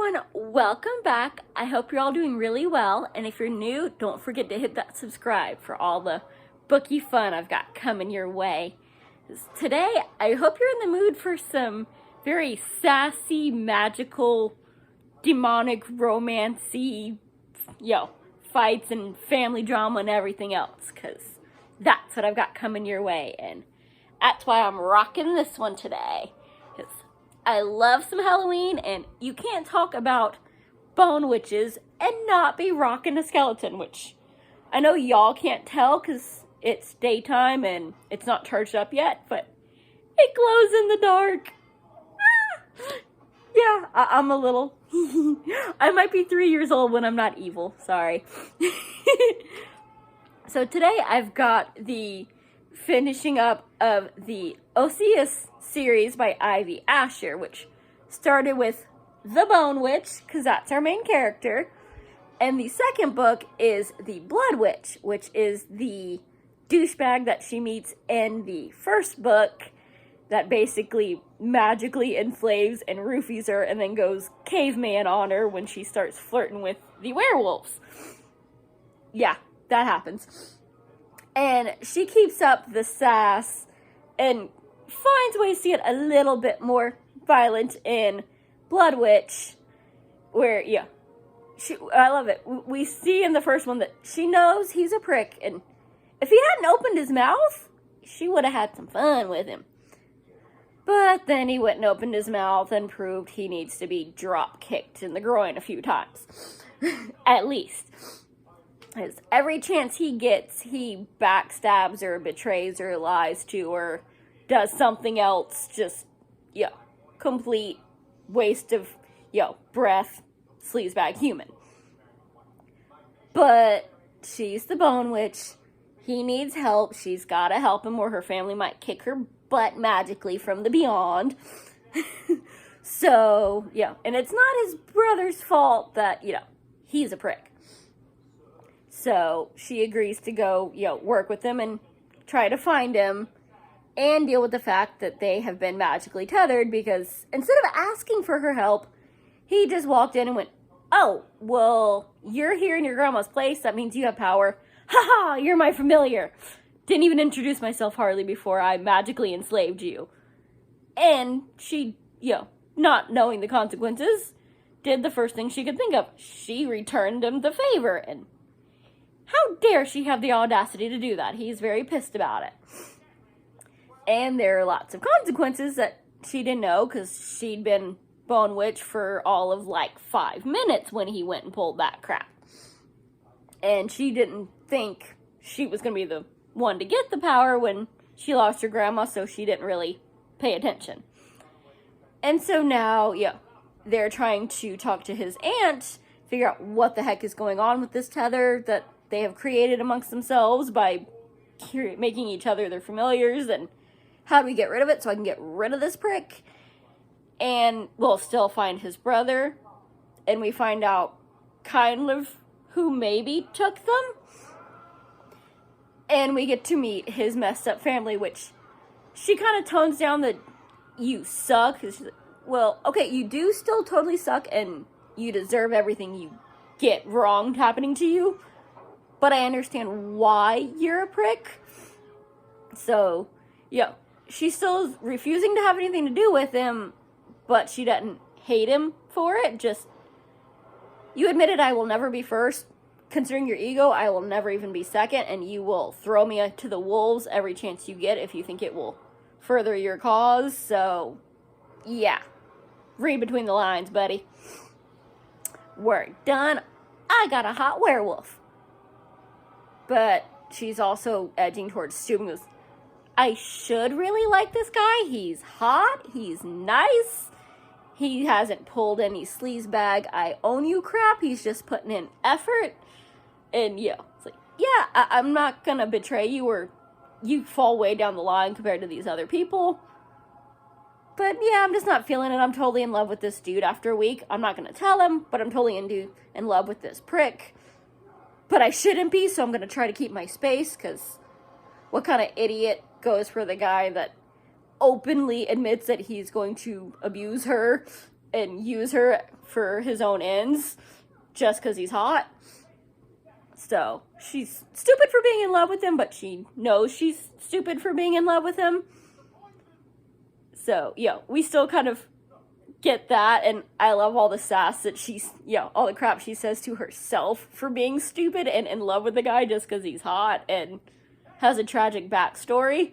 everyone, welcome back. I hope you're all doing really well, and if you're new, don't forget to hit that subscribe for all the booky fun I've got coming your way. Today, I hope you're in the mood for some very sassy, magical, demonic, romancy, fights and family drama and everything else, because that's what I've got coming your way, and that's why I'm rocking this one today. I love some Halloween, and you can't talk about bone witches and not be rocking a skeleton, which I know y'all can't tell because it's daytime and it's not charged up yet, but it glows in the dark. Yeah, I'm a little... I might be 3 years old when I'm not evil, sorry. So today I've got the finishing up of the Osseous series by Ivy Asher, which started with the Bone Witch, because that's our main character, and the second book is the Blood Witch, which is the douchebag that she meets in the first book that basically magically enslaves and roofies her and then goes caveman on her when she starts flirting with the werewolves. Yeah, that happens. And she keeps up the sass and finds ways to get a little bit more violent in Blood Witch, where, I love it. We see in the first one that she knows he's a prick, and if he hadn't opened his mouth, she would have had some fun with him. But then he went and opened his mouth and proved he needs to be drop-kicked in the groin a few times. At least. Because every chance he gets, he backstabs her, betrays her, lies to her, does something else, just, complete waste of, breath, sleazebag human. But she's the Bone Witch. He needs help. She's gotta help him or her family might kick her butt magically from the beyond. So, and it's not his brother's fault that, he's a prick. So she agrees to go, work with him and try to find him and deal with the fact that they have been magically tethered, because instead of asking for her help, he just walked in and went, "Oh, well, you're here in your grandma's place. That means you have power. Haha, you're my familiar. Didn't even introduce myself hardly before I magically enslaved you." And she, not knowing the consequences, did the first thing she could think of. She returned him the favor, and how dare she have the audacity to do that? He's very pissed about it. And there are lots of consequences that she didn't know, because she'd been Bone Witch for all of 5 minutes when he went and pulled that crap. And she didn't think she was going to be the one to get the power when she lost her grandma, so she didn't really pay attention. And so now, they're trying to talk to his aunt, figure out what the heck is going on with this tether that they have created amongst themselves by making each other their familiars, and how do we get rid of it so I can get rid of this prick? And we'll still find his brother, and we find out kind of who maybe took them, and we get to meet his messed up family, which she kind of tones down the "you suck." Well, okay, you do still totally suck, and you deserve everything you get wrong happening to you, but I understand why you're a prick. So, she still is refusing to have anything to do with him, but she doesn't hate him for it. Just, you admitted I will never be first. Considering your ego, I will never even be second, and you will throw me to the wolves every chance you get if you think it will further your cause. So, read between the lines, buddy. We're done. I got a hot werewolf. But she's also edging towards stupid. I should really like this guy. He's hot. He's nice. He hasn't pulled any sleazebag I own you crap. He's just putting in effort. And it's like, I'm not gonna betray you or you fall way down the line compared to these other people. But I'm just not feeling it. I'm totally in love with this dude after a week. I'm not gonna tell him, but I'm totally in love with this prick. But I shouldn't be, so I'm gonna try to keep my space, because what kind of idiot goes for the guy that openly admits that he's going to abuse her and use her for his own ends just because he's hot. So she's stupid for being in love with him, but she knows she's stupid for being in love with him. So, we still kind of get that, and I love all the sass that she's, all the crap she says to herself for being stupid and in love with the guy just because he's hot and has a tragic backstory.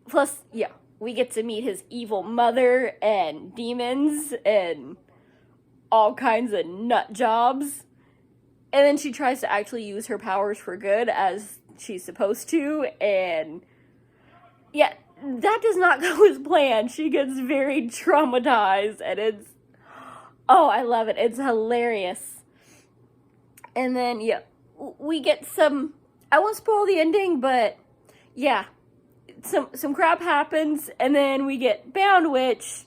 Plus, we get to meet his evil mother and demons and all kinds of nut jobs. And then she tries to actually use her powers for good as she's supposed to, and that does not go as planned. She gets very traumatized, and I love it. It's hilarious. And then, we get some, I won't spoil the ending, but some crap happens, and then we get Bound Witch,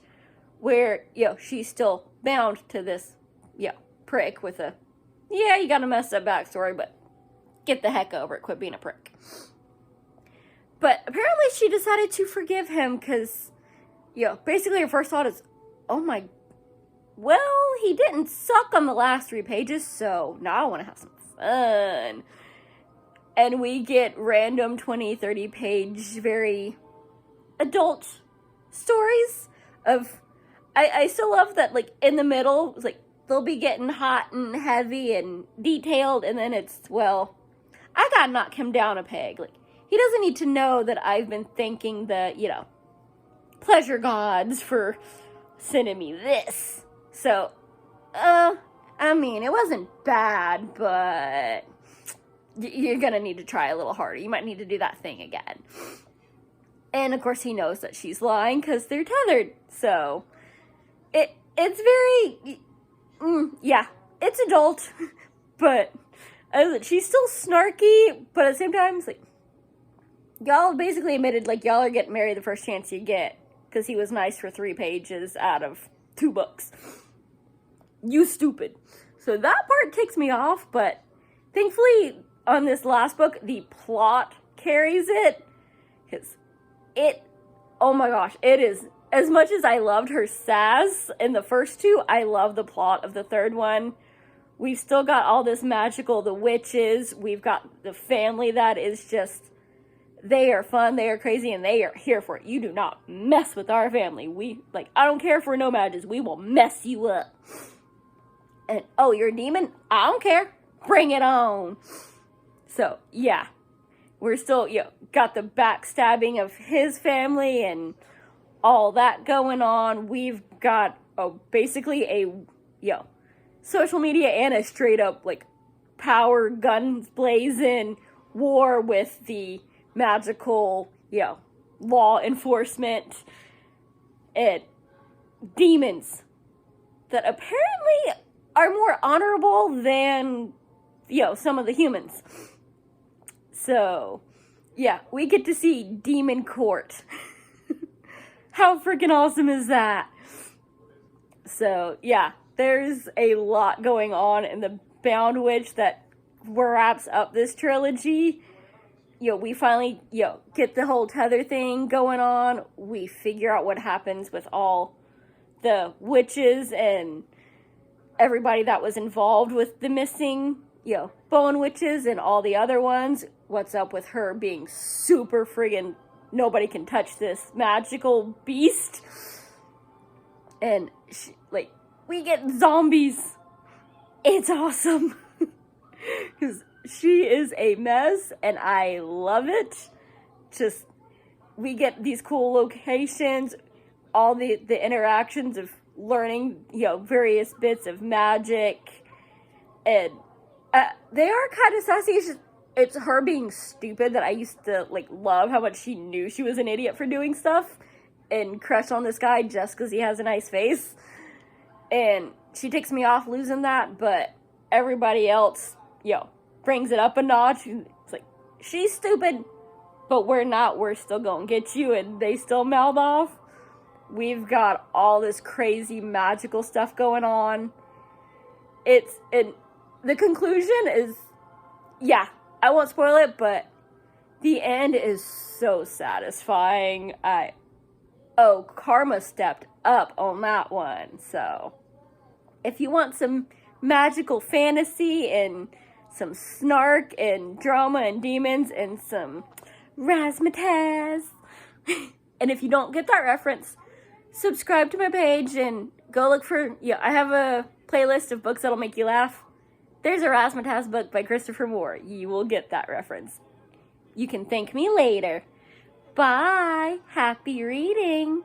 where, she's still bound to this, prick with a, you got a messed up backstory, but get the heck over it, quit being a prick. But apparently she decided to forgive him because, basically her first thought is, he didn't suck on the last 3 pages, so now I want to have some fun. And we get random 20, 30 page, very adult stories of, I still love that, like, in the middle, it's like, they'll be getting hot and heavy and detailed, and then it's, I gotta knock him down a peg. Like, he doesn't need to know that I've been thanking the, pleasure gods for sending me this. So, it wasn't bad, but you're gonna need to try a little harder. You might need to do that thing again. And, of course, he knows that she's lying because they're tethered. So, it's very, it's adult, but she's still snarky, but at the same time, it's like, y'all basically admitted, like, y'all are getting married the first chance you get, because he was nice for 3 pages out of 2 books. You stupid. So that part ticks me off, but thankfully, on this last book, the plot carries it, because oh my gosh, it is, as much as I loved her sass in the first 2, I love the plot of the 3rd one. We've still got all this magical, the witches, we've got the family that is just, they are fun, they are crazy, and they are here for it. You do not mess with our family. I don't care if we're no mages, we will mess you up. And, you're a demon? I don't care. Bring it on. So, we're still, got the backstabbing of his family and all that going on. We've got, basically a, social media and a straight up, power, guns blazing war with the magical, law enforcement and demons that apparently are more honorable than, some of the humans. So, we get to see Demon Court. How freaking awesome is that? So, there's a lot going on in the Bound Witch that wraps up this trilogy. We finally, get the whole tether thing going on. We figure out what happens with all the witches and everybody that was involved with the missing, bone witches and all the other ones. What's up with her being super friggin' nobody can touch this magical beast. And, we get zombies. It's awesome. Because she is a mess, and I love it. Just, we get these cool locations, all the interactions of learning, various bits of magic, and they are kind of sassy. It's her being stupid that I used to, love how much she knew she was an idiot for doing stuff, and crush on this guy just because he has a nice face, and she takes me off losing that, but everybody else, brings it up a notch. It's like, she's stupid, but we're not. We're still gonna get you, and they still mouth off. We've got all this crazy magical stuff going on. The conclusion is, I won't spoil it, but the end is so satisfying. oh, Karma stepped up on that one. So, if you want some magical fantasy and some snark and drama and demons and some razzmatazz, and if you don't get that reference, subscribe to my page and go look for, I have a playlist of books that'll make you laugh. There's a razzmatazz book by Christopher Moore. You will get that reference. You can thank me later. Bye. Happy reading.